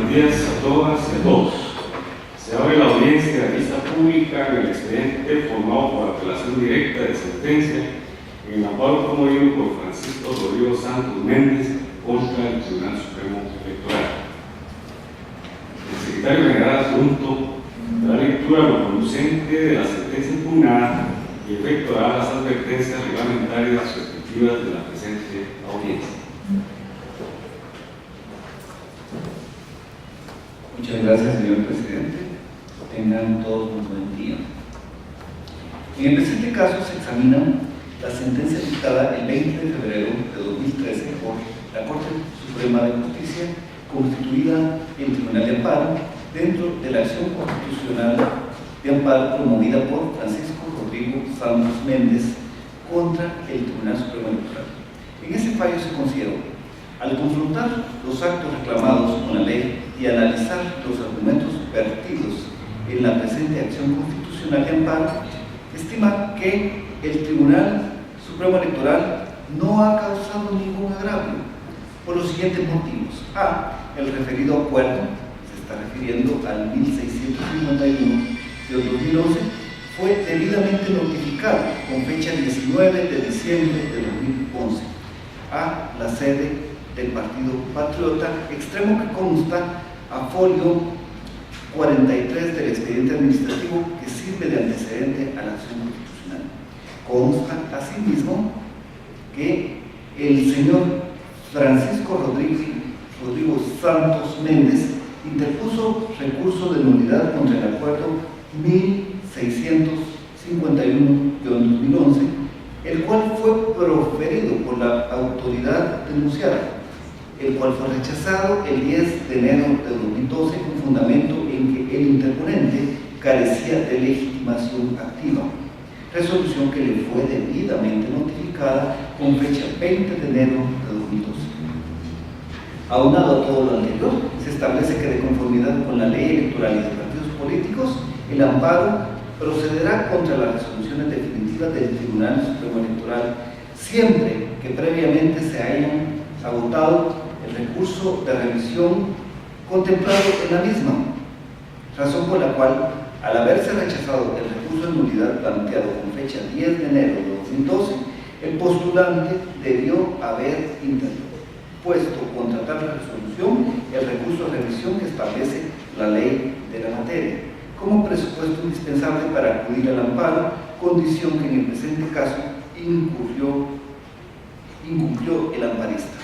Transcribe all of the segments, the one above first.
buenos días a todas y a todos. Se abre la audiencia de vista pública en el expediente formado por apelación directa de sentencia en el amparo promovido por Francisco Rodrigo Santos Méndez contra el Tribunal Supremo Electoral. El secretario general adjunto dará lectura a lo conducente de la sentencia impugnada y efectuará las advertencias reglamentarias respectivas de la presente audiencia. Muchas gracias, señor presidente. Tengan todos un buen día. En el presente caso se examina la sentencia dictada el 20 de febrero de 2013 por la Corte Suprema de Justicia, constituida en Tribunal de Amparo, dentro de la acción constitucional de amparo promovida por Francisco Rodrigo Santos Méndez contra el Tribunal Supremo Electoral. En ese fallo se consideró, al confrontar los actos reclamados con la ley y analizar los argumentos vertidos en la presente acción constitucional de amparo, estima que el Tribunal Supremo Electoral no ha causado ningún agravio por los siguientes motivos. A. El referido acuerdo, se está refiriendo al 1651 del 2011, fue debidamente notificado con fecha 19 de diciembre de 2011 a la sede del Partido Patriota, extremo que consta a folio 43 del expediente administrativo que sirve de antecedente a la acción constitucional. Consta asimismo que el señor Francisco Rodrigo Santos Méndez interpuso recurso de nulidad contra el acuerdo 1651-2011, el cual fue proferido por la autoridad denunciada, el cual fue rechazado el 10 de enero de 2012 con fundamento en que el interponente carecía de legitimación activa, resolución que le fue debidamente notificada con fecha 20 de enero de 2012. Aunado a todo lo anterior, se establece que de conformidad con la ley electoral y de partidos políticos, el amparo procederá contra las resoluciones definitivas del Tribunal Supremo Electoral, siempre que previamente se hayan agotado el recurso de revisión contemplado en la misma, razón por la cual, al haberse rechazado el recurso de nulidad planteado con fecha 10 de enero de 2012, el postulante debió haber interpuesto contra tal resolución el recurso de revisión que establece la ley de la materia, como presupuesto indispensable para acudir al amparo, condición que en el presente caso incumplió el amparista.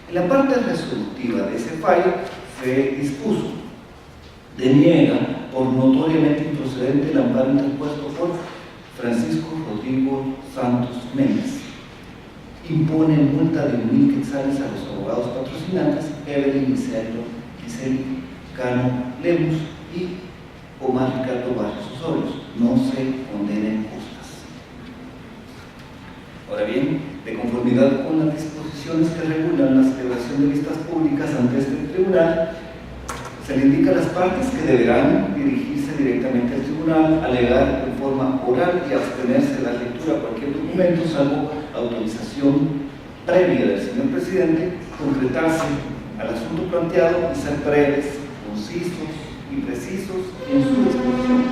En la parte resolutiva de ese fallo se dispuso: deniega por notoriamente improcedente el amparo interpuesto por Francisco Rodrigo Santos Méndez. Impone multa de 1.000 quetzales a los abogados patrocinantes Evelyn Giseli Cano Lemus y Omar Ricardo Barrios Osorio. No se condenen justas. Ahora bien, de conformidad con las disposiciones que regulan la celebración de vistas públicas ante este tribunal, se le indica a las partes que deberán dirigirse directamente al tribunal, alegar en forma oral y abstenerse de la lectura de cualquier documento, salvo autorización previa del señor presidente, concretarse al asunto planteado y ser breves, concisos y precisos en su disposición.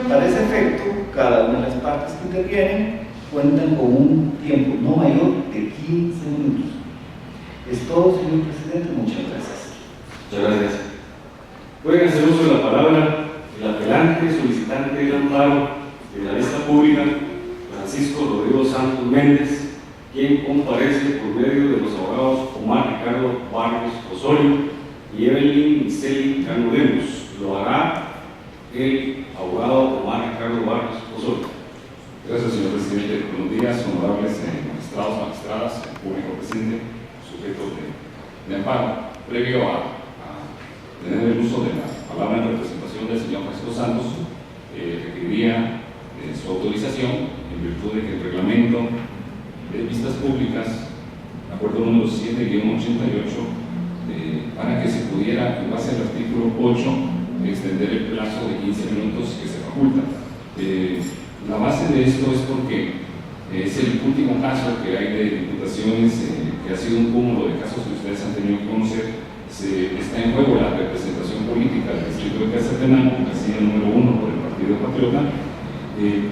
Para ese efecto, cada una de las partes que intervienen cuentan con un tiempo no mayor de 15 minutos. Es todo, señor presidente. Muchas gracias. Muchas gracias. Pueden hacer uso de la palabra el apelante solicitante del amparo de la vista pública, Francisco Rodrigo Santos Méndez, quien comparece por medio de los abogados Omar Ricardo Barrios Osorio y Evelyn Giseli Cano Lemus. Lo hará el abogado Omar Ricardo Barrios Osorio. Gracias, señor presidente. Buenos días, honorables magistrados, magistradas, público presente, sujetos de amparo. Previo a tener el uso de la palabra en representación del señor Francisco Santos, requeriría su autorización en virtud de que el reglamento de vistas públicas, acuerdo número 7-88, para que se pudiera, en base al artículo 8, extender el plazo de 15 minutos que se faculta. La base de esto es porque es el último caso que hay de diputaciones que ha sido un cúmulo de casos que ustedes han tenido que conocer está en juego la representación política del distrito de Quetzaltenango, casilla número 1 por el Partido Patriota.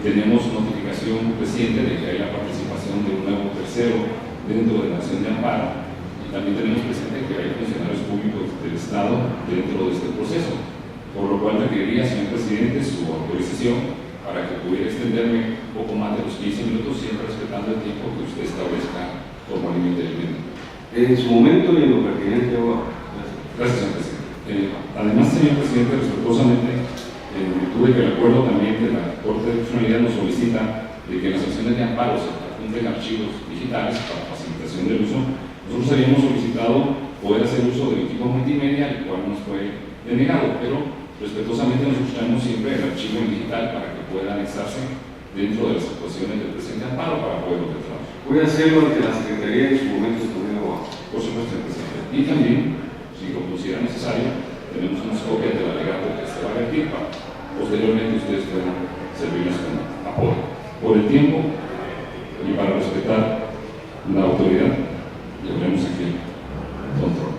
Tenemos notificación reciente de que hay la participación de un nuevo tercero dentro de la acción de amparo, y también tenemos presente que hay funcionarios públicos del Estado dentro de este proceso, por lo cual requeriría, señor presidente, su autorización para que pudiera extenderme un poco más de los 15 minutos, siempre respetando el tiempo que usted establezca como límite del mismo. En su momento y en lo pertinente, abogado. Gracias, señor presidente. Además, señor presidente, respetuosamente, en virtud de que el acuerdo también de la Corte de Constitucionalidad nos solicita de que las acciones de amparo se adjunten archivos digitales para facilitación del uso, nosotros habíamos solicitado poder hacer uso del equipo multimedia, el cual nos fue denegado, pero respetuosamente nos buscamos siempre el archivo en digital para que pueda anexarse dentro de las actuaciones del presente amparo para poder objetarlo. Voy a hacerlo ante la Secretaría en su momento también, abogado. Por supuesto, señor presidente. Y también, si lo considera necesario, tenemos unas copias del alegato que se va a vertir para posteriormente ustedes puedan servirles como apoyo. Por el tiempo y para respetar la autoridad, llevaremos aquí el control.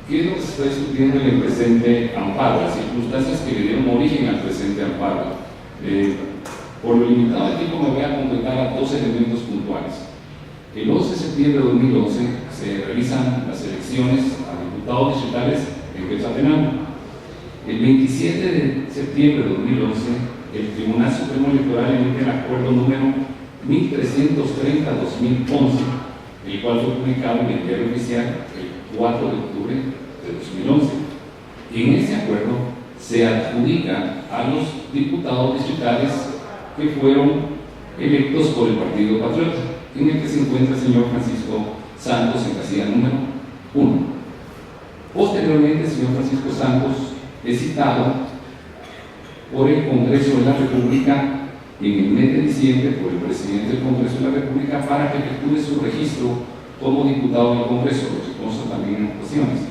¿Qué es lo que se está discutiendo en el presente amparo? Las circunstancias que le dieron origen al presente amparo. Por lo limitado de tiempo me voy a completar a dos elementos puntuales. El 11 de septiembre de 2011 se realizan las elecciones a diputados distritales en Quetzaltenango. El 27 de septiembre de 2011, el Tribunal Supremo Electoral emite el acuerdo número 1330-2011, el cual fue publicado en el Diario Oficial el 4 de octubre de 2011. En ese acuerdo se adjudica a los diputados distritales que fueron electos por el Partido Patriota, en el que se encuentra el señor Francisco Santos en casilla número 1. Posteriormente, el señor Francisco Santos es citado por el Congreso de la República en el mes de diciembre por el presidente del Congreso de la República para que efectúe su registro como diputado del Congreso, lo que consta también en ocasiones.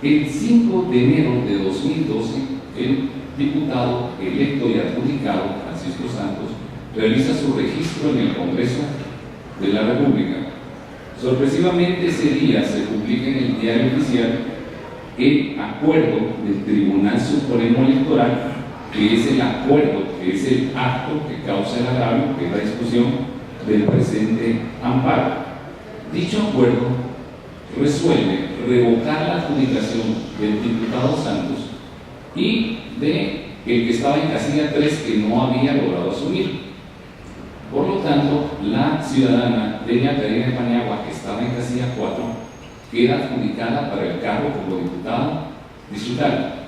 El 5 de enero de 2012, el diputado electo y adjudicado Francisco Santos realiza su registro en el Congreso de la República. Sorpresivamente ese día se publica en el Diario Oficial el acuerdo del Tribunal Supremo Electoral, que es el acuerdo, que es el acto que causa el agravio, que es la discusión del presente amparo. Dicho acuerdo resuelve revocar la adjudicación del diputado Santos y de el que estaba en casilla 3 que no había logrado asumir. Por lo tanto, la ciudadana Delia Karina Paniagua, que estaba en casilla 4, queda adjudicada para el cargo como diputada distrital.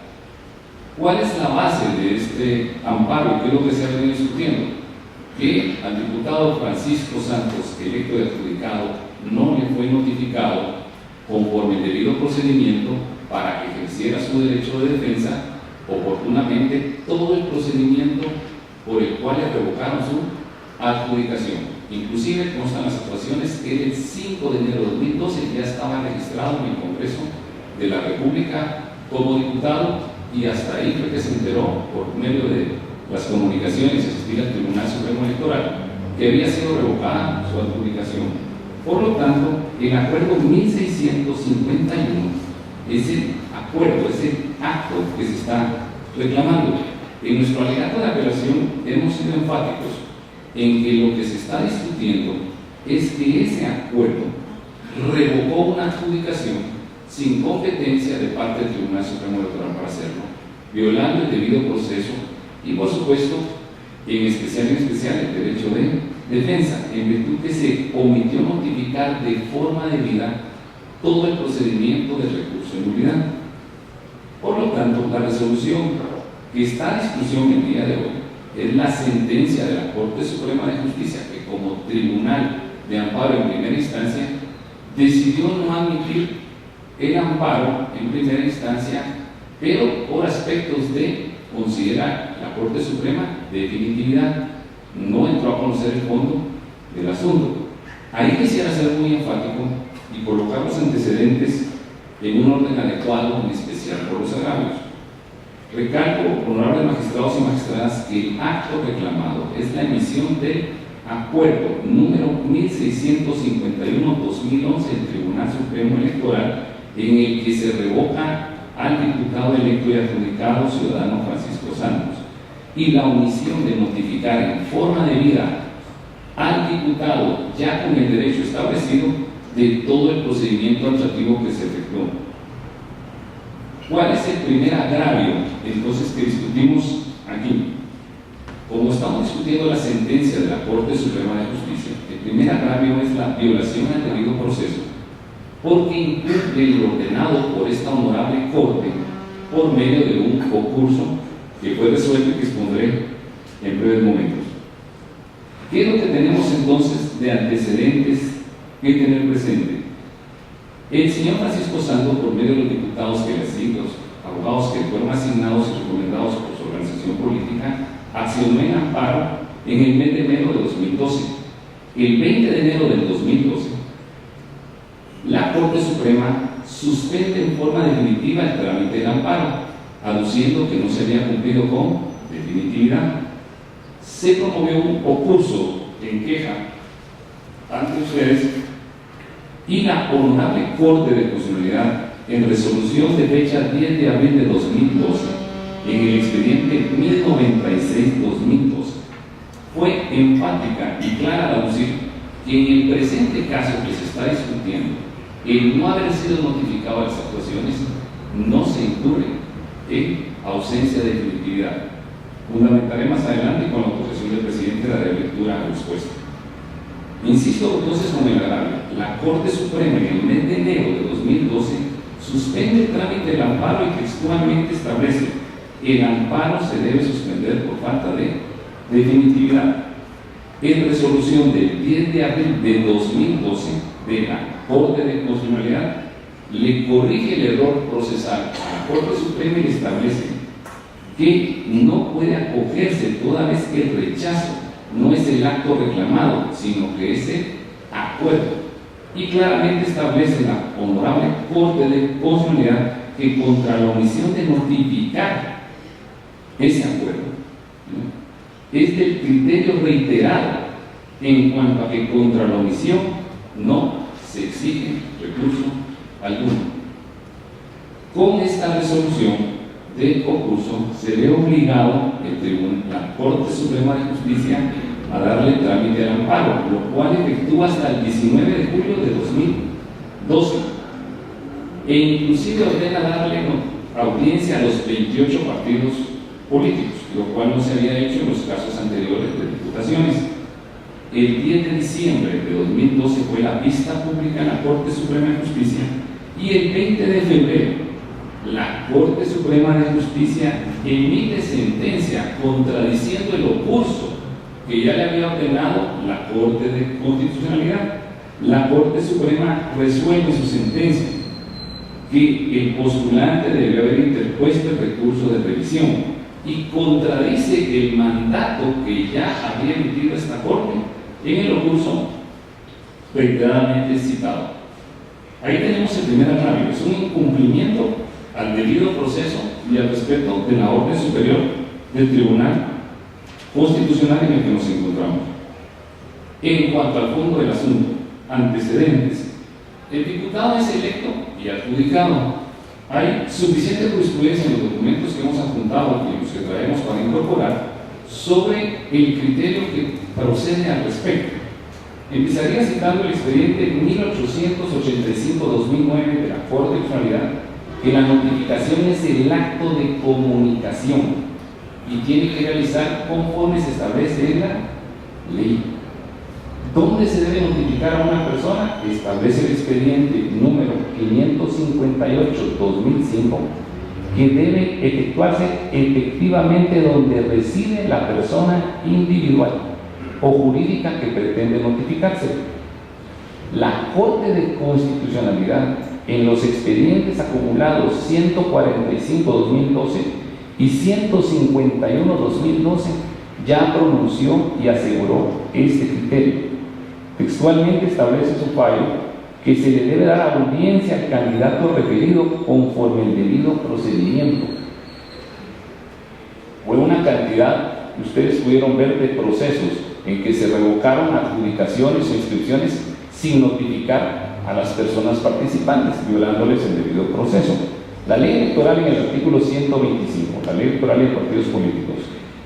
¿Cuál es la base de este amparo? ¿Qué es lo que se ha venido discutiendo? Que al diputado Francisco Santos, electo y adjudicado, no le fue notificado conforme el debido procedimiento para que ejerciera su derecho de defensa oportunamente todo el procedimiento por el cual le revocaron su adjudicación. Inclusive constan las actuaciones que el 5 de enero de 2012 ya estaba registrado en el Congreso de la República como diputado, y hasta ahí fue que se enteró por medio de las comunicaciones y asistir al Tribunal Supremo Electoral que había sido revocada su adjudicación. Por lo tanto, el acuerdo 1651 es el acuerdo, es el acto que se está reclamando. En nuestro alegato de apelación hemos sido enfáticos en que lo que se está discutiendo es que ese acuerdo revocó una adjudicación sin competencia de parte del Tribunal Supremo Electoral para hacerlo, violando el debido proceso y, por supuesto, en especial el derecho de defensa, en virtud que se omitió notificar de forma debida todo el procedimiento de recurso de nulidad. Por lo tanto, la resolución que está a discusión el día de hoy es la sentencia de la Corte Suprema de Justicia, que como Tribunal de Amparo en primera instancia decidió no admitir el amparo en primera instancia, pero por aspectos de considerar la Corte Suprema de definitividad, no entró a conocer el fondo del asunto. Ahí quisiera ser muy enfático y colocar los antecedentes en un orden adecuado, en especial por los agravios. Recalco, honorables magistrados y magistradas, que el acto reclamado es la emisión del acuerdo número 1651-2011 del Tribunal Supremo Electoral, en el que se revoca al diputado electo y adjudicado ciudadano Francisco Santos, y la omisión de notificar en forma debida al diputado, ya con el derecho establecido, de todo el procedimiento administrativo que se efectuó. ¿Cuál es el primer agravio, entonces, que discutimos aquí? Como estamos discutiendo la sentencia de la Corte Suprema de Justicia, el primer agravio es la violación al debido proceso, porque incumple lo ordenado por esta honorable Corte por medio de un concurso que fue resuelto y que expondré en breves momentos. ¿Qué es lo que tenemos entonces de antecedentes que tener presente? El señor Francisco Santos, por medio de los diputados que los abogados que fueron asignados y recomendados por su organización política, accionó en amparo en el mes de enero de 2012. El 20 de enero del 2012, la Corte Suprema suspende en forma definitiva el trámite del amparo, aduciendo que no se había cumplido con definitividad. Se promovió un concurso en queja ante ustedes y la Honorable Corte de Constitucionalidad, en resolución de fecha 10 de abril de 2012, en el expediente 1096-2012, fue enfática y clara al aducir que en el presente caso que se está discutiendo, el no haber sido notificado a las actuaciones no se incurre en ausencia de definitividad. Fundamentaré más adelante con la oposición del presidente la relectura a la respuesta. Insisto entonces con el agravio. La Corte Suprema en el mes de enero de 2012 suspende el trámite del amparo y textualmente establece: el amparo se debe suspender por falta de definitividad. En resolución del 10 de abril de 2012 de la Corte de Constitucionalidad, le corrige el error procesal a la Corte Suprema y le establece que no puede acogerse toda vez que el rechazo no es el acto reclamado, sino que es el acuerdo. Y claramente establece la Honorable Corte de Constitucionalidad que contra la omisión de notificar ese acuerdo, ¿no?, es del criterio reiterado en cuanto a que contra la omisión no se exige recurso alguno. Con esta resolución del concurso se ve obligado la Corte Suprema de Justicia a darle trámite al amparo, lo cual efectúa hasta el 19 de julio de 2012 e inclusive ordena darle audiencia a los 28 partidos políticos, lo cual no se había hecho en los casos anteriores de diputaciones. El 10 de diciembre de 2012 fue la vista pública en la Corte Suprema de Justicia y el 20 de febrero la Corte Suprema de Justicia emite sentencia contradiciendo el ocurso que ya le había ordenado la Corte de Constitucionalidad. La Corte Suprema resuelve su sentencia que el postulante debió haber interpuesto el recurso de revisión y contradice el mandato que ya había emitido esta Corte en el ocurso reiteradamente citado. Ahí tenemos el primer agravio: es un incumplimiento al debido proceso y al respeto de la orden superior del Tribunal Constitucional en el que nos encontramos. En cuanto al fondo del asunto, antecedentes: el diputado es electo y adjudicado. Hay suficiente jurisprudencia en los documentos que hemos adjuntado y los que traemos para incorporar sobre el criterio que procede al respecto. Empezaría citando el expediente 1885-2009 de la Corte de Constitucionalidad, que la notificación es el acto de comunicación y tiene que realizar conforme se establece en la ley. ¿Dónde se debe notificar a una persona? Establece el expediente número 558-2005, que debe efectuarse efectivamente donde reside la persona individual o jurídica que pretende notificarse. La Corte de Constitucionalidad, en los expedientes acumulados 145-2012 y 151-2012, ya pronunció y aseguró este criterio. Textualmente establece su fallo que se le debe dar audiencia al candidato referido conforme el debido procedimiento. Fue una cantidad que ustedes pudieron ver de procesos en que se revocaron adjudicaciones o inscripciones sin notificar a las personas participantes, violándoles el debido proceso. La ley electoral en el artículo 125, la ley electoral de partidos políticos,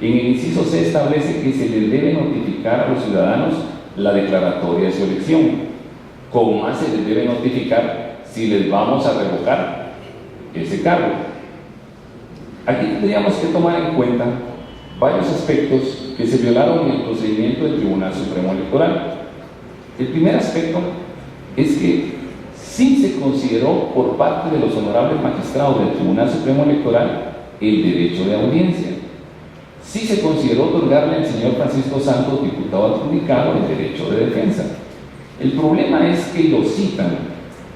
en el inciso C establece que se les debe notificar a los ciudadanos la declaratoria de su elección, como más se les debe notificar si les vamos a revocar ese cargo. Aquí tendríamos que tomar en cuenta varios aspectos que se violaron en el procedimiento del Tribunal Supremo Electoral. El primer aspecto es que sí se consideró por parte de los honorables magistrados del Tribunal Supremo Electoral el derecho de audiencia. Sí se consideró otorgarle al señor Francisco Santos, diputado adjudicado, el derecho de defensa. El problema es que lo citan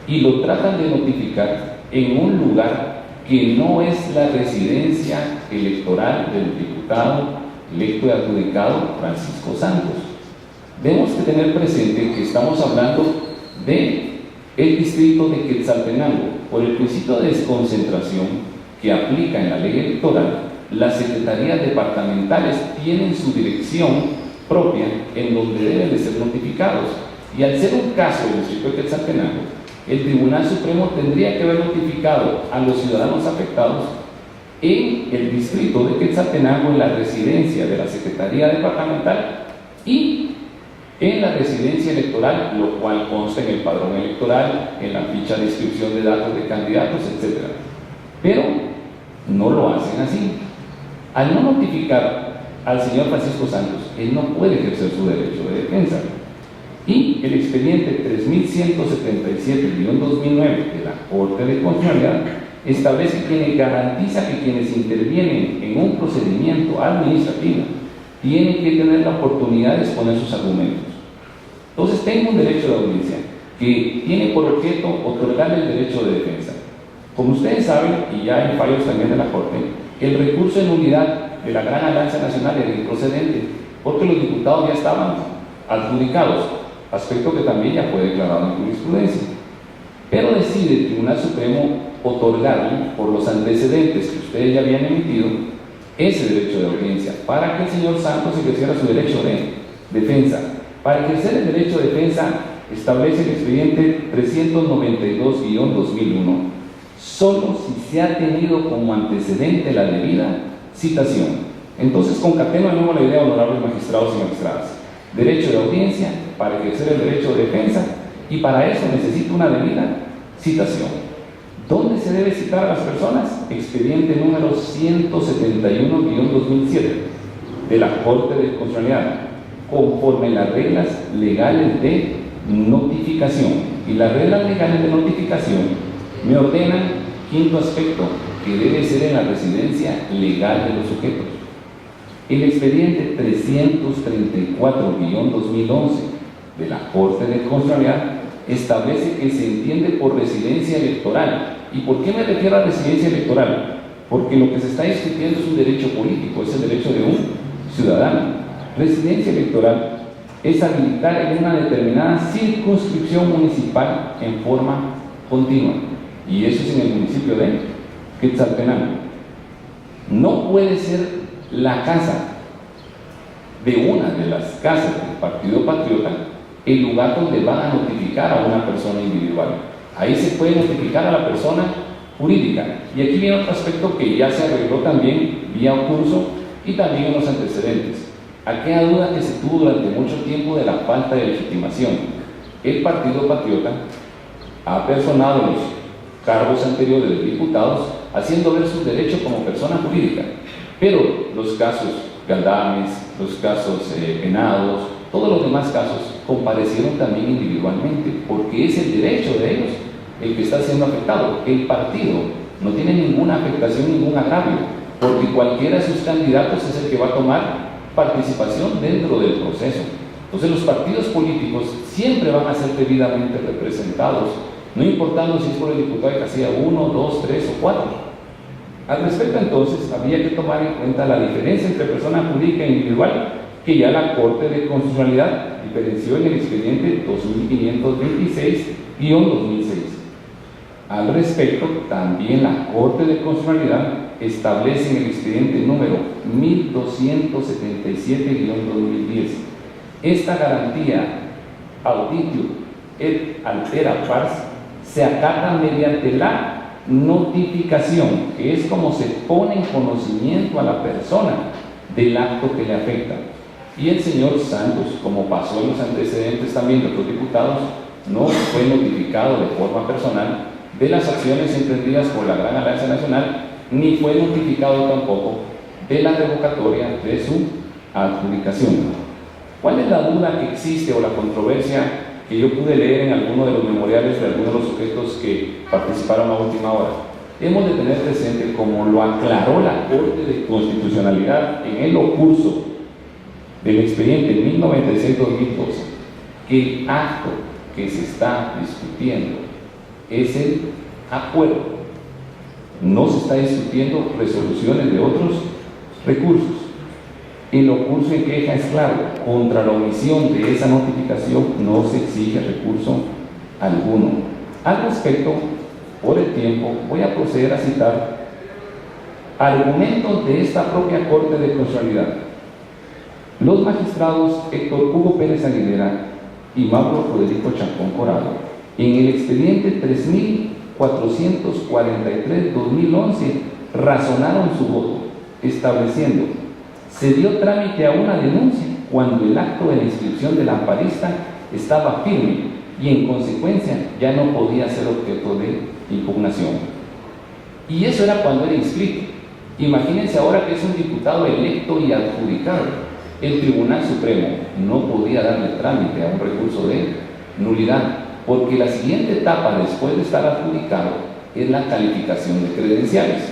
y lo tratan de notificar en un lugar que no es la residencia electoral del diputado electo y adjudicado Francisco Santos. Debemos que tener presente que estamos hablando de el distrito de Quetzaltenango. Por el principio de desconcentración que aplica en la ley electoral, las secretarías departamentales tienen su dirección propia en donde deben de ser notificados. Y al ser un caso del distrito de Quetzaltenango, el Tribunal Supremo tendría que haber notificado a los ciudadanos afectados en el distrito de Quetzaltenango, en la residencia de la Secretaría Departamental y en la residencia electoral, lo cual consta en el padrón electoral, en la ficha de inscripción de datos de candidatos, etc. Pero no lo hacen así. Al no notificar al señor Francisco Santos, él no puede ejercer su derecho de defensa. Y el expediente 3177-2009 de la Corte de Constitucionalidad establece que garantiza que quienes intervienen en un procedimiento administrativo tienen que tener la oportunidad de exponer sus argumentos. Entonces, tengo un derecho de audiencia que tiene por objeto otorgarle el derecho de defensa. Como ustedes saben, y ya hay fallos también de la Corte, el recurso de nulidad de la Gran Alianza Nacional era improcedente, porque los diputados ya estaban adjudicados, aspecto que también ya fue declarado en jurisprudencia. Pero decide el Tribunal Supremo otorgarle, por los antecedentes que ustedes ya habían emitido, ese derecho de audiencia, para que el señor Santos ejerciera su derecho de defensa. Para ejercer el derecho de defensa, establece el expediente 392-2001, solo si se ha tenido como antecedente la debida citación. Entonces, concateno de nuevo la idea, honorables magistrados y magistradas. Derecho de audiencia para ejercer el derecho de defensa, y para eso necesita una debida citación. ¿Dónde se debe citar a las personas? Expediente número 171-2007 de la Corte de Constitucionalidad, conforme las reglas legales de notificación. Y las reglas legales de notificación me ordenan, quinto aspecto, que debe ser en la residencia legal de los sujetos. El expediente 334-2011 de la Corte de Constitucionalidad establece que se entiende por residencia electoral. ¿Y por qué me refiero a residencia electoral? Porque lo que se está discutiendo es un derecho político, es el derecho de un ciudadano. Residencia electoral es habilitar en una determinada circunscripción municipal en forma continua, y eso es en el municipio de Quetzaltenango. No puede ser la casa de una de las casas del Partido Patriota el lugar donde van a notificar a una persona individual. Ahí se puede notificar a la persona jurídica. Y aquí viene otro aspecto que ya se arregló también vía curso y también en los antecedentes. Aquella duda que se tuvo durante mucho tiempo de la falta de legitimación. El Partido Patriota ha personado los cargos anteriores de diputados haciendo ver su derecho como persona jurídica. Pero los casos Galdames, los casos Penados, todos los demás casos comparecieron también individualmente, porque es el derecho de ellos el que está siendo afectado. El partido no tiene ninguna afectación, ningún agravio, porque cualquiera de sus candidatos es el que va a tomar participación dentro del proceso. Entonces los partidos políticos siempre van a ser debidamente representados, no importando si es por el diputado de casilla 1, 2, 3 o 4. Al respecto, entonces, había que tomar en cuenta la diferencia entre persona jurídica e individual, que ya la Corte de Constitucionalidad diferenció en el expediente 2526-2006. Al respecto, también la Corte de Constitucionalidad establece en el expediente número 1277-2010 esta garantía auditio et altera pars se acata mediante la notificación, que es como se pone en conocimiento a la persona del acto que le afecta. Y el señor Santos, como pasó en los antecedentes también de otros diputados, no fue notificado de forma personal de las acciones emprendidas por la Gran Alianza Nacional, ni fue notificado tampoco de la revocatoria de su adjudicación. ¿Cuál es la duda que existe o la controversia que yo pude leer en alguno de los memoriales de algunos de los sujetos que participaron a última hora? Hemos de tener presente, como lo aclaró la Corte de Constitucionalidad en el ocurso del expediente 1096-2012, que el acto que se está discutiendo es el acuerdo. No se está discutiendo resoluciones de otros recursos. El ocurso en queja es claro: contra la omisión de esa notificación no se exige recurso alguno. Al respecto, por el tiempo, voy a proceder a citar argumentos de esta propia Corte de Constitucionalidad. Los magistrados Héctor Hugo Pérez Aguilera y Mauro Federico Chacón Corado, en el expediente 3443-2011, razonaron su voto, estableciendo: se dio trámite a una denuncia cuando el acto de la inscripción del amparista estaba firme y en consecuencia ya no podía ser objeto de impugnación. Y eso era cuando era inscrito. Imagínense ahora que es un diputado electo y adjudicado. El Tribunal Supremo no podía darle trámite a un recurso de nulidad, porque la siguiente etapa después de estar adjudicado es la calificación de credenciales.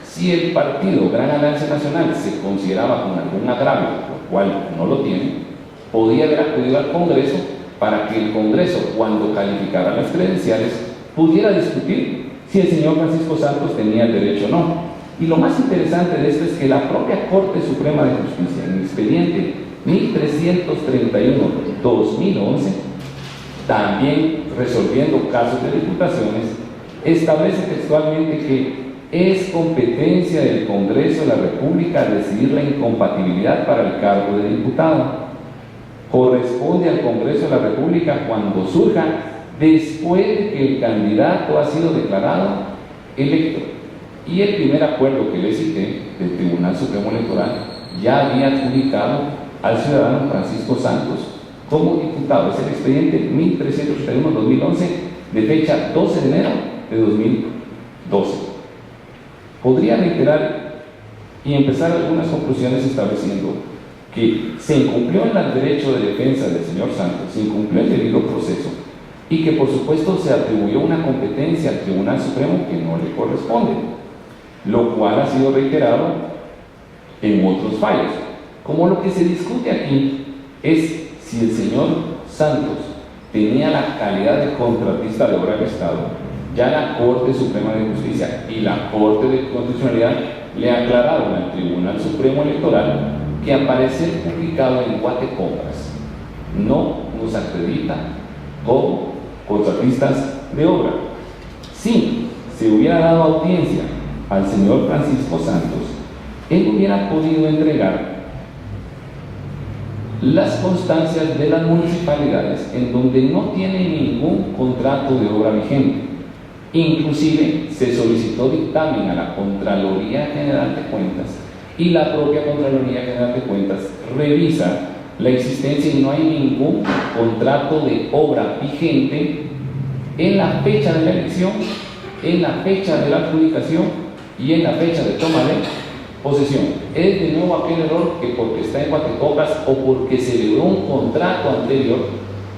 Si el partido Gran Alianza Nacional se consideraba con algún agravio, lo cual no lo tiene, podía haber acudido al Congreso para que el Congreso, cuando calificara las credenciales, pudiera discutir si el señor Francisco Santos tenía el derecho o no. Y lo más interesante de esto es que la propia Corte Suprema de Justicia, en el expediente 1331-2011, también resolviendo casos de diputaciones, establece textualmente que es competencia del Congreso de la República decidir la incompatibilidad para el cargo de diputado. Corresponde al Congreso de la República cuando surja después de que el candidato ha sido declarado electo. Y el primer acuerdo que le cité del Tribunal Supremo Electoral ya había adjudicado al ciudadano Francisco Santos como diputado. Es el expediente 1331-2011 de fecha 12 de enero de 2012. Podría reiterar y empezar algunas conclusiones estableciendo que se incumplió en el derecho de defensa del señor Santos, se incumplió el debido proceso y que por supuesto se atribuyó una competencia al Tribunal Supremo que no le corresponde, lo cual ha sido reiterado en otros fallos. Como lo que se discute aquí es si el señor Santos tenía la calidad de contratista de obra del Estado. Ya la Corte Suprema de Justicia y la Corte de Constitucionalidad le aclararon al Tribunal Supremo Electoral que aparecer publicado en Guatecompras no nos acredita como contratistas de obra. Si se hubiera dado audiencia al señor Francisco Santos, él hubiera podido entregar las constancias de las municipalidades en donde no tiene ningún contrato de obra vigente. Inclusive se solicitó dictamen a la Contraloría General de Cuentas y la propia Contraloría General de Cuentas revisa la existencia y no hay ningún contrato de obra vigente en la fecha de la elección, en la fecha de la adjudicación y en la fecha de toma de posesión. Es de nuevo aquel error que porque está en Guatecopas o porque celebró un contrato anterior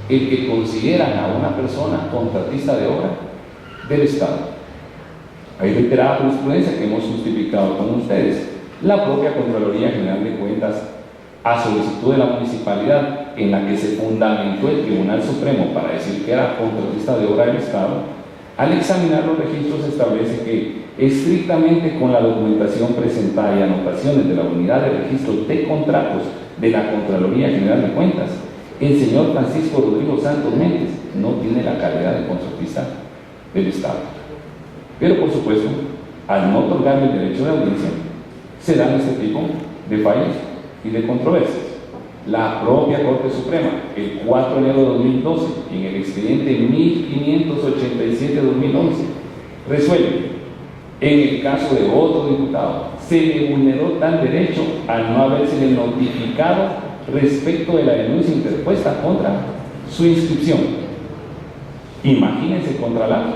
el que consideran a una persona contratista de obra del Estado. Hay reiterada jurisprudencia que hemos justificado con ustedes. La propia Contraloría General de Cuentas, a solicitud de la municipalidad, en la que se fundamentó el Tribunal Supremo para decir que era contratista de obra del Estado, al examinar los registros establece que estrictamente con la documentación presentada y anotaciones de la Unidad de Registro de Contratos de la Contraloría General de Cuentas, el señor Francisco Rodrigo Santos Méndez no tiene la calidad de contratista del Estado. Pero por supuesto, al no otorgar el derecho de audiencia, se dan este tipo de fallos y de controversias. La propia Corte Suprema, el 4 de enero de 2012, en el expediente 1587-2011, resuelve: en el caso de otro diputado, se le vulneró tal derecho al no habérsele notificado respecto de la denuncia interpuesta contra su inscripción. Imagínense, contra la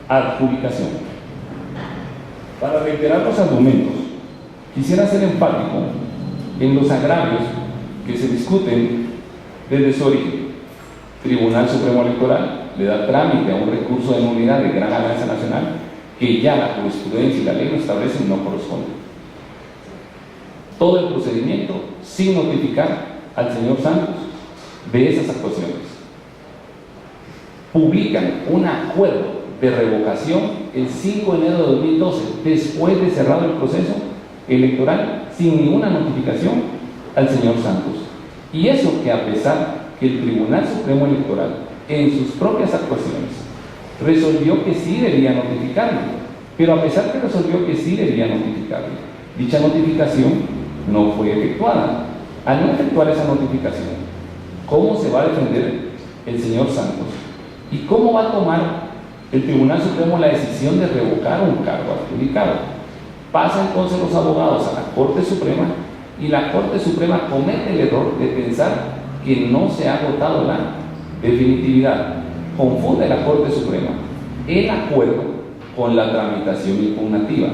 adjudicación. Para reiterar los argumentos, quisiera ser enfático en los agravios que se discuten desde su origen. Tribunal Supremo Electoral le da trámite a un recurso de nulidad de Gran Alianza Nacional que ya la jurisprudencia y la ley lo establecen no corresponde. Todo el procedimiento sin notificar al señor Santos de esas actuaciones. Publican un acuerdo de revocación el 5 de enero de 2012, después de cerrado el proceso electoral, sin ninguna notificación al señor Santos. Y eso que, a pesar que el Tribunal Supremo Electoral en sus propias actuaciones resolvió que sí debía notificarle, pero a pesar que resolvió que sí debía notificarle, dicha notificación no fue efectuada. Al no efectuar esa notificación, ¿cómo se va a defender el señor Santos? ¿Y cómo va a tomar el Tribunal Supremo la decisión de revocar un cargo adjudicado? Pasan entonces los abogados a la Corte Suprema y la Corte Suprema comete el error de pensar que no se ha agotado la definitividad. Confunde la Corte Suprema el acuerdo con la tramitación impugnativa.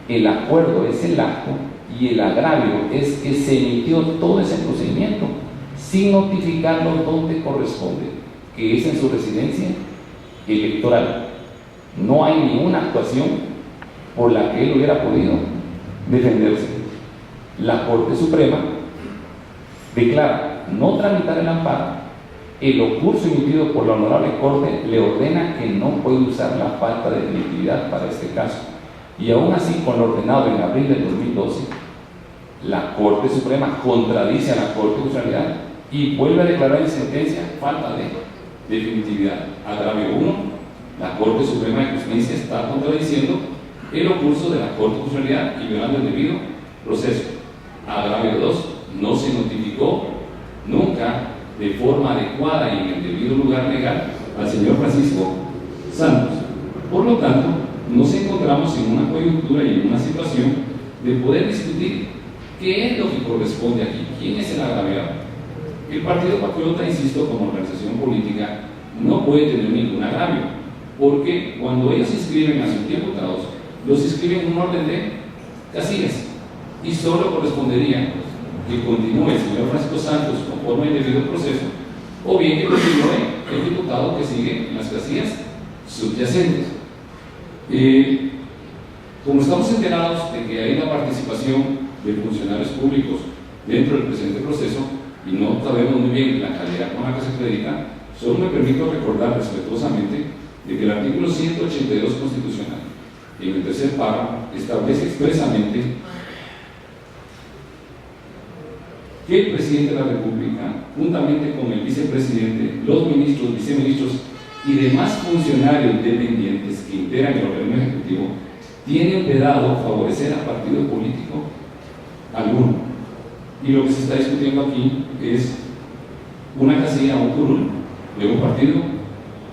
El acuerdo es el acto y el agravio es que se emitió todo ese procedimiento sin notificarlo donde corresponde, que es en su residencia electoral. No hay ninguna actuación por la que él hubiera podido defenderse. La Corte Suprema declara no tramitar el amparo. El ocurso emitido por la Honorable Corte le ordena que no puede usar la falta de definitividad para este caso. Y aún así, con lo ordenado en abril del 2012, la Corte Suprema contradice a la Corte de Constitucionalidad y vuelve a declarar en sentencia falta de definitividad. Agravio 1, la Corte Suprema de Justicia está contradiciendo el ocurso de la Corte de Constitucionalidad y violando el debido proceso. Agravio 2, no se notificó nunca de forma adecuada y en el debido lugar legal al señor Francisco Santos. Por lo tanto, nos encontramos en una coyuntura y en una situación de poder discutir qué es lo que corresponde aquí, quién es el agraviado. El Partido Patriota, insisto, como organización política, no puede tener ningún agravio, porque cuando ellos inscriben a sus diputados, los inscriben en un orden de casillas, y solo correspondería que continúe el señor Francisco Santos conforme al debido proceso, o bien que continúe el diputado que sigue en las casillas subyacentes. Como estamos enterados de que hay la participación de funcionarios públicos dentro del presente proceso y no sabemos muy bien la calidad con la que se acredita, solo me permito recordar respetuosamente de que el artículo 182 constitucional, en el tercer párrafo, establece expresamente que el presidente de la República, juntamente con el vicepresidente, los ministros, viceministros y demás funcionarios dependientes que integran el órgano ejecutivo, tienen vedado favorecer a partido político alguno. Y lo que se está discutiendo aquí es una casilla o un curul de un partido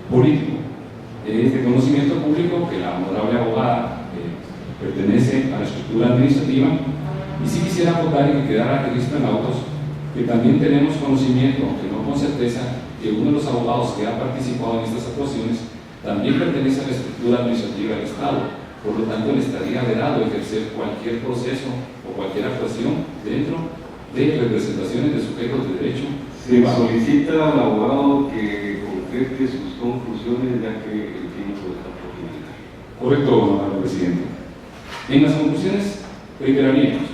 político. Es de conocimiento público que la honorable abogada pertenece a la estructura administrativa, y si quisiera acotar y que quedara registro en autos que también tenemos conocimiento, aunque no con certeza, que uno de los abogados que ha participado en estas actuaciones también pertenece a la estructura administrativa del Estado. Por lo tanto, le estaría vedado ejercer cualquier proceso o cualquier actuación dentro de representaciones de sujetos de derecho. Se solicita al abogado que concrete sus conclusiones, ya que el tiempo está por terminar. Correcto, honorable presidente. En las conclusiones reiteraríamos: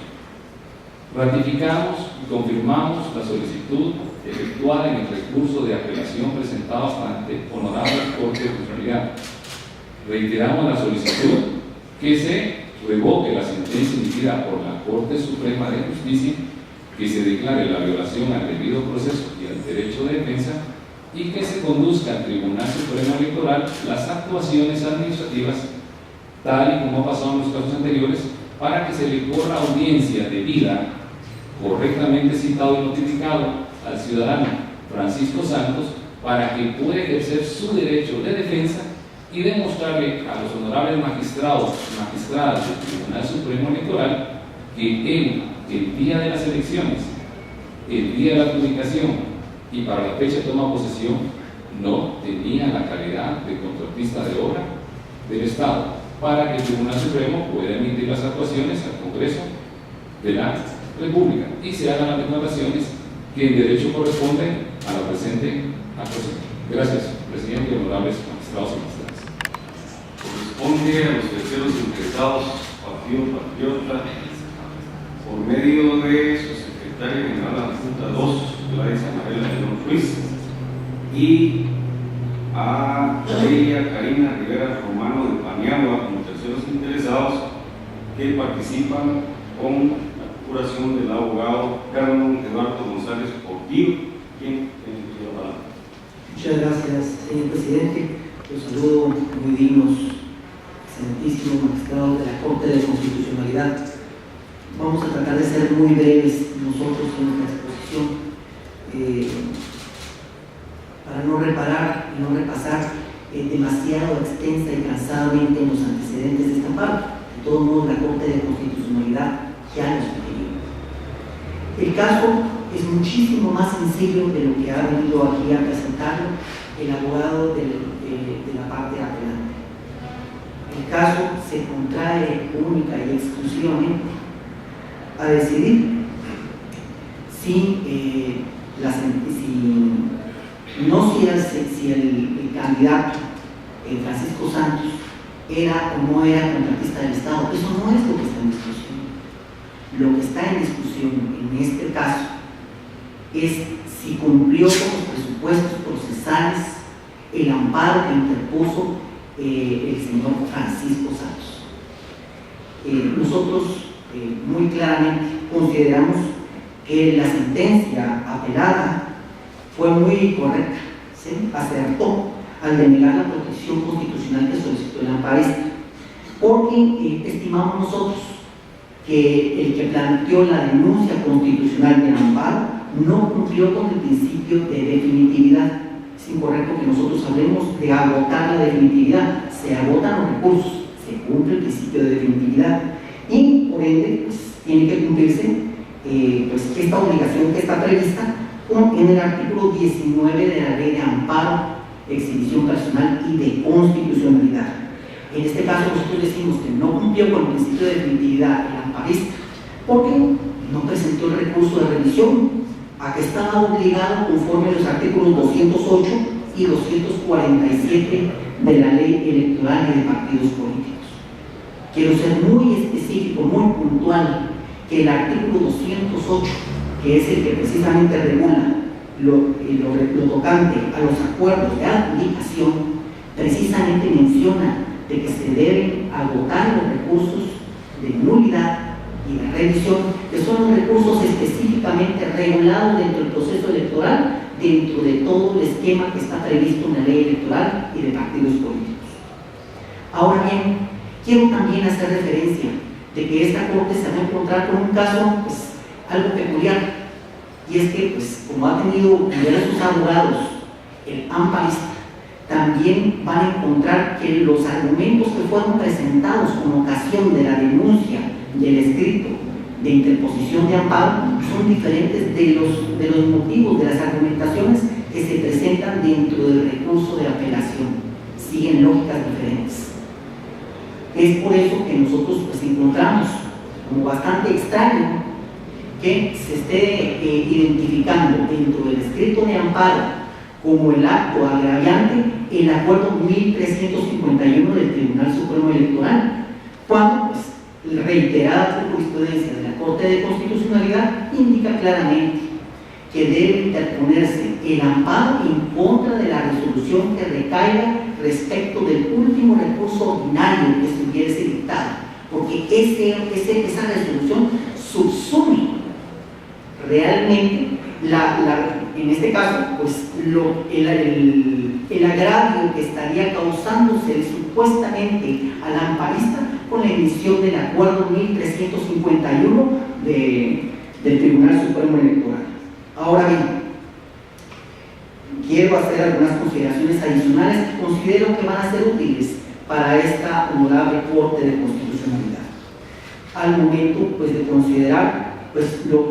ratificamos y confirmamos la solicitud efectuada en el recurso de apelación presentado ante Honorable Corte de Constitucionalidad. Reiteramos la solicitud que se revoque la sentencia emitida por la Corte Suprema de Justicia, que se declare la violación al debido proceso y al derecho de defensa, y que se conduzca al Tribunal Supremo Electoral las actuaciones administrativas, tal y como ha pasado en los casos anteriores, para que se le corra audiencia debida, correctamente citado y notificado, al ciudadano Francisco Santos para que pueda ejercer su derecho de defensa y demostrarle a los honorables magistrados y magistradas del Tribunal Supremo Electoral que él, el día de las elecciones, el día de la adjudicación y para la fecha de toma de posesión, no tenía la calidad de contratista de obra del Estado para que el Tribunal Supremo pueda emitir las actuaciones al Congreso de la República y se hagan las declaraciones que en derecho corresponden a la presente actuación. Gracias, presidente y honorables magistrados y magistradas. Corresponde a los terceros interesados, Partido Patriota, por medio de su secretaria general adjunta 2, Gladys Amarela León Ruiz, y a ella, Karina Rivera Romano de Paniagua, como terceros interesados que participan con la procuración del abogado Carlos Eduardo González Portillo, quien tiene la palabra. Muchas gracias, señor presidente. Los saludo muy dignos, excelentísimos magistrados de la Corte de Constitucionalidad. Vamos a tratar de ser muy breves nosotros en nuestra exposición, para no reparar y no repasar demasiado extensa y cansadamente los antecedentes de esta parte. De todos modos, la Corte de Constitucionalidad ya los sugirió. El caso es muchísimo más sencillo de lo que ha venido aquí a presentarlo el abogado de la parte apelante. El caso se contrae única y exclusivamente a decidir si el candidato Francisco Santos era o no era contratista del Estado. Eso no es lo que está en discusión. Lo que está en discusión en este caso es si cumplió con los presupuestos procesales el amparo que interpuso el señor Francisco Santos. Nosotros muy claramente consideramos que la sentencia apelada fue muy correcta, ¿sí? Acertó al denegar la protección constitucional que solicitó el amparista, porque estimamos nosotros que el que planteó la denuncia constitucional de amparo no cumplió con el principio de definitividad. Es incorrecto que nosotros hablemos de agotar la definitividad. Se agotan los recursos, se cumple el principio de definitividad y por ende pues, tiene que cumplirse esta obligación que está prevista en el artículo 19 de la Ley de Amparo, Exhibición Personal y de Constitucionalidad. En este caso nosotros decimos que no cumplió con el principio de definitividad el amparista porque no presentó el recurso de revisión a que estaba obligado conforme a los artículos 208 y 247 de la Ley Electoral y de Partidos Políticos. Quiero ser muy específico, muy puntual, que el artículo 208, que es el que precisamente regula lo tocante a los acuerdos de adjudicación, precisamente menciona de que se deben agotar los recursos de nulidad y de revisión, que son los recursos específicamente regulados dentro del proceso electoral, dentro de todo el esquema que está previsto en la Ley Electoral y de Partidos Políticos. Ahora bien, quiero también hacer referencia de que esta Corte se va a encontrar con un caso algo peculiar, y es que como ha tenido diversos abogados el amparista, también van a encontrar que los argumentos que fueron presentados con ocasión de la denuncia del escrito de interposición de amparo son diferentes de los motivos, de las argumentaciones que se presentan dentro del recurso de apelación. Siguen lógicas diferentes. Es por eso que nosotros encontramos como bastante extraño que se esté identificando dentro del escrito de amparo como el acto agraviante el acuerdo 1351 del Tribunal Supremo Electoral, cuando reiterada jurisprudencia de la Corte de Constitucionalidad indica claramente que debe interponerse el amparo en contra de la resolución que recaiga respecto del último recurso ordinario que se hubiese dictado, porque esa resolución subsume realmente en este caso el agravio que estaría causándose supuestamente al amparista con la emisión del acuerdo 1351 del Tribunal Supremo Electoral. Ahora bien, quiero hacer algunas consideraciones adicionales que considero que van a ser útiles para esta honorable Corte de Constitucionalidad. Al momento, pues, de considerar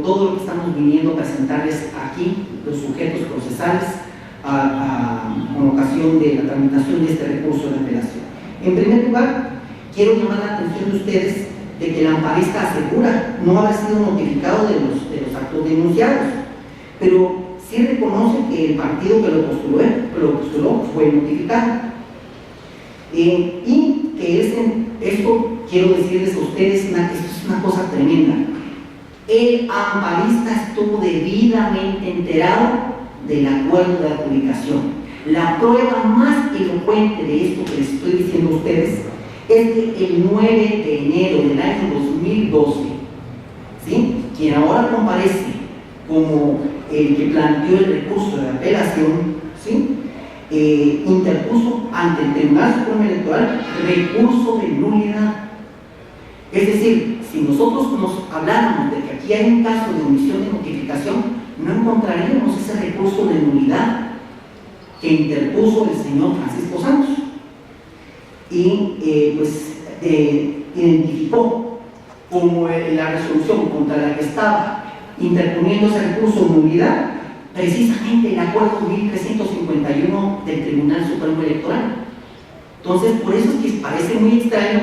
todo lo que estamos viniendo a presentarles aquí, los sujetos procesales, con ocasión de la tramitación de este recurso de apelación. En primer lugar, quiero llamar la atención de ustedes de que el amparista asegura no haber sido notificado de los actos denunciados, pero sí reconoce que el partido que lo postuló fue notificado. Y que esto quiero decirles a ustedes, esto es una cosa tremenda. El amparista estuvo debidamente enterado del acuerdo de adjudicación. La prueba más elocuente de esto que les estoy diciendo a ustedes es que el 9 de enero del año 2012, ¿sí?, quien ahora comparece como el que planteó el recurso de apelación, ¿sí?, interpuso ante el Tribunal Supremo Electoral recurso de nulidad. Es decir, si nosotros nos habláramos de que aquí hay un caso de omisión de notificación, no encontraríamos ese recurso de nulidad que interpuso el señor Francisco Santos y identificó como la resolución contra la que estaba interponiendo ese recurso de nulidad precisamente el acuerdo 1351 del Tribunal Supremo Electoral. Entonces, por eso es que parece muy extraño,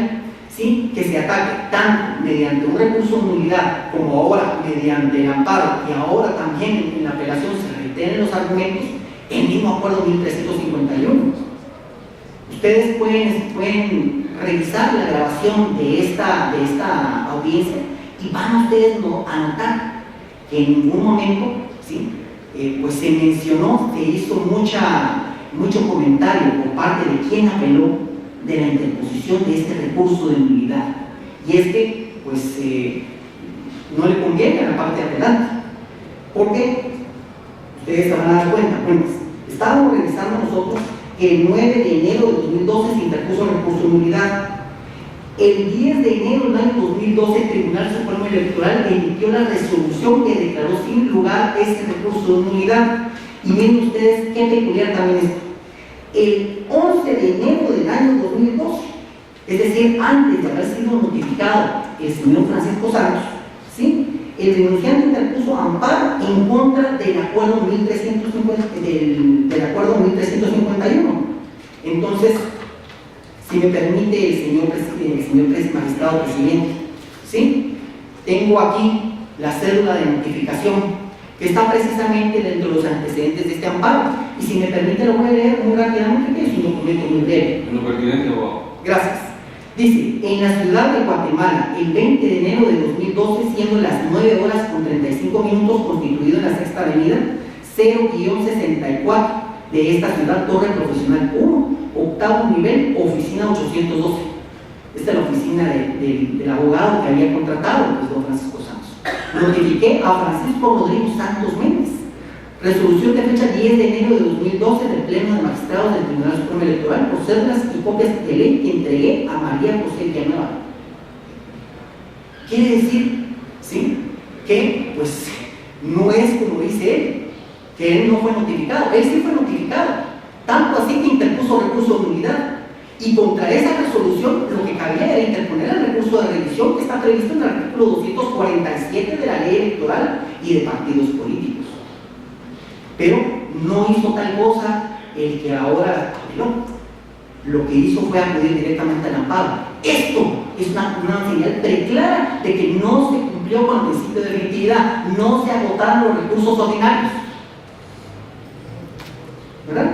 ¿sí?, que se ataque tanto mediante un recurso de nulidad como ahora mediante el amparo, y ahora también en la apelación se reiteren los argumentos, el mismo acuerdo 1351. Ustedes pueden revisar la grabación de esta audiencia y van ustedes a notar que en ningún momento, ¿sí?, pues se mencionó, se hizo mucho comentario por parte de quien apeló de la interposición de este recurso de nulidad. Y es que, pues, no le conviene a la parte adelante. ¿Por qué? Ustedes se van a dar cuenta. Bueno, estábamos revisando nosotros que el 9 de enero de 2012 se interpuso el recurso de nulidad. El 10 de enero del año 2012 el Tribunal Supremo Electoral emitió la resolución que declaró sin lugar ese recurso de nulidad. Y miren ustedes qué peculiar también es. El 11 de enero del año 2012, es decir, antes de haber sido notificado el señor Francisco Santos, ¿sí?, el denunciante interpuso amparo en contra del acuerdo 1351. Entonces, si me permite el señor magistrado presidente, ¿sí?, tengo aquí la cédula de notificación que está precisamente dentro de los antecedentes de este amparo. Y si me permite, lo voy a leer muy rápidamente, que es un documento muy breve. En lo pertinente, abogado. Gracias. Dice: en la ciudad de Guatemala, el 20 de enero de 2012, siendo las 9:35, constituido en la Sexta Avenida, 0-64 de esta ciudad, Torre Profesional 1, octavo nivel, oficina 812. Esta es la oficina del abogado que había contratado, pues, don Francisco Santos. Notifiqué a Francisco Rodrigo Santos Méndez. Resolución de fecha 10 de enero de 2012 del Pleno de Magistrados del Tribunal Supremo Electoral, por cédulas y copias de ley que entregué a María José Villanueva. Quiere decir, ¿sí?, que, pues, no es como dice él, que él no fue notificado. Él sí fue notificado, tanto así que interpuso recurso de nulidad. Y contra esa resolución lo que cabía era interponer el recurso de revisión que está previsto en el artículo 247 de la Ley Electoral y de Partidos Políticos. Pero no hizo tal cosa el que ahora apeló. Lo que hizo fue acudir directamente al amparo. Esto es una señal preclara de que no se cumplió con el principio de efectividad, no se agotaron los recursos ordinarios. ¿Verdad?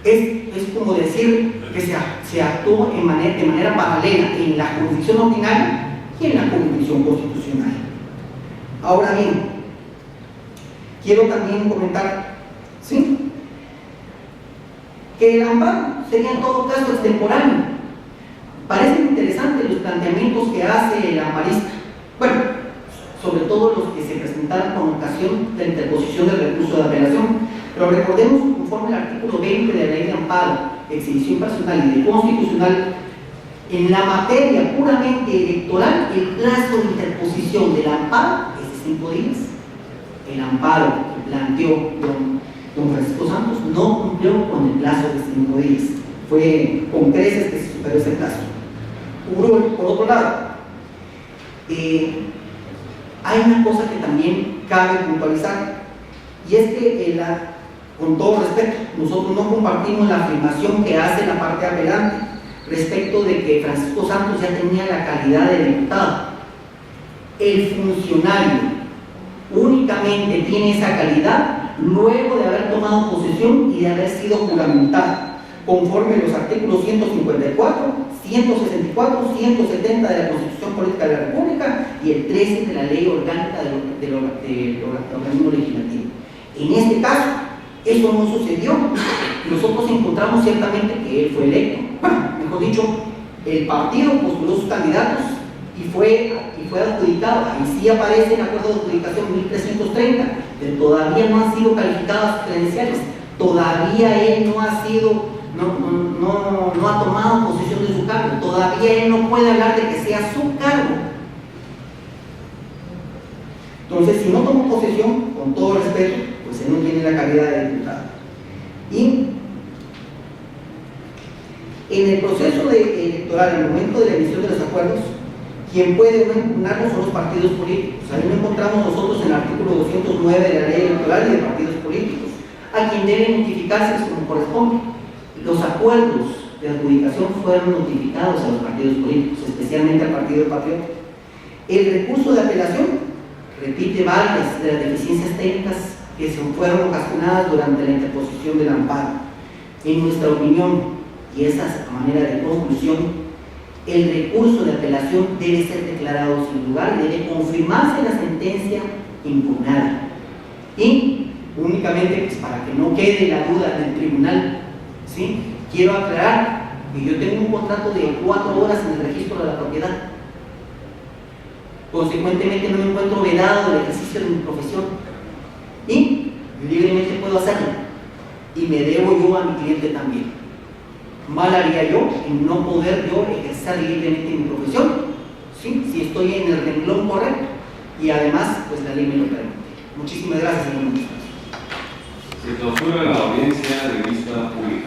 Es como decir que se actuó de manera paralela en la jurisdicción ordinaria y en la jurisdicción constitucional. Ahora bien, quiero también comentar, ¿sí?, que el amparo sería en todo caso extemporáneo. Parecen interesantes los planteamientos que hace el amparista. Bueno, sobre todo los que se presentaron con ocasión de la interposición del recurso de apelación. Pero recordemos que conforme al artículo 20 de la Ley de Amparo, Exhibición Personal y de Constitucional, en la materia puramente electoral, el plazo de interposición del amparo es de 5 días. El amparo que planteó don don Francisco Santos no cumplió con el plazo de 5 días. Fue con creces que se superó ese plazo. Por otro lado, hay una cosa que también cabe puntualizar, y es que, con todo respeto, nosotros no compartimos la afirmación que hace la parte apelante respecto de que Francisco Santos ya tenía la calidad de diputado. El funcionario únicamente tiene esa calidad luego de haber tomado posesión y de haber sido juramentado, conforme los artículos 154, 164, 170 de la Constitución Política de la República y el 13 de la Ley Orgánica del Organismo Legislativo. En este caso, eso no sucedió. Nosotros encontramos ciertamente que él fue electo. Bueno, mejor dicho, el partido postuló sus candidatos y fue adjudicado. Ahí sí aparece en el acuerdo de adjudicación 1330, pero todavía no han sido calificadas sus credenciales. Todavía él no ha sido, no ha tomado posesión de su cargo. Todavía él no puede hablar de que sea su cargo. Entonces, si no tomó posesión, con todo respeto, pues él no tiene la calidad de diputado. Y en el proceso electoral, en el momento de la emisión de los acuerdos, quien puede no impugnarlos son los partidos políticos. Ahí lo encontramos nosotros en el artículo 209 de la Ley Electoral y de partidos políticos, a quien deben notificarse como corresponde. Los acuerdos de adjudicación fueron notificados a los partidos políticos, especialmente al Partido Patriota. El recurso de apelación repite varias de las deficiencias técnicas que se fueron ocasionadas durante la interposición del amparo. En nuestra opinión, y esa es a manera de conclusión, el recurso de apelación debe ser declarado sin lugar y debe confirmarse la sentencia impugnada. Y únicamente, pues, para que no quede la duda del tribunal, ¿sí?, quiero aclarar que yo tengo un contrato de 4 horas en el registro de la propiedad. Consecuentemente no me encuentro vedado del ejercicio de mi profesión y libremente puedo hacerlo, y me debo yo a mi cliente también. Mal haría yo en no poder yo ejercer libremente mi profesión, ¿sí?, si estoy en el renglón correcto y además pues la ley me lo permite. Muchísimas gracias, señor ministro. Se clausura la audiencia de vista pública.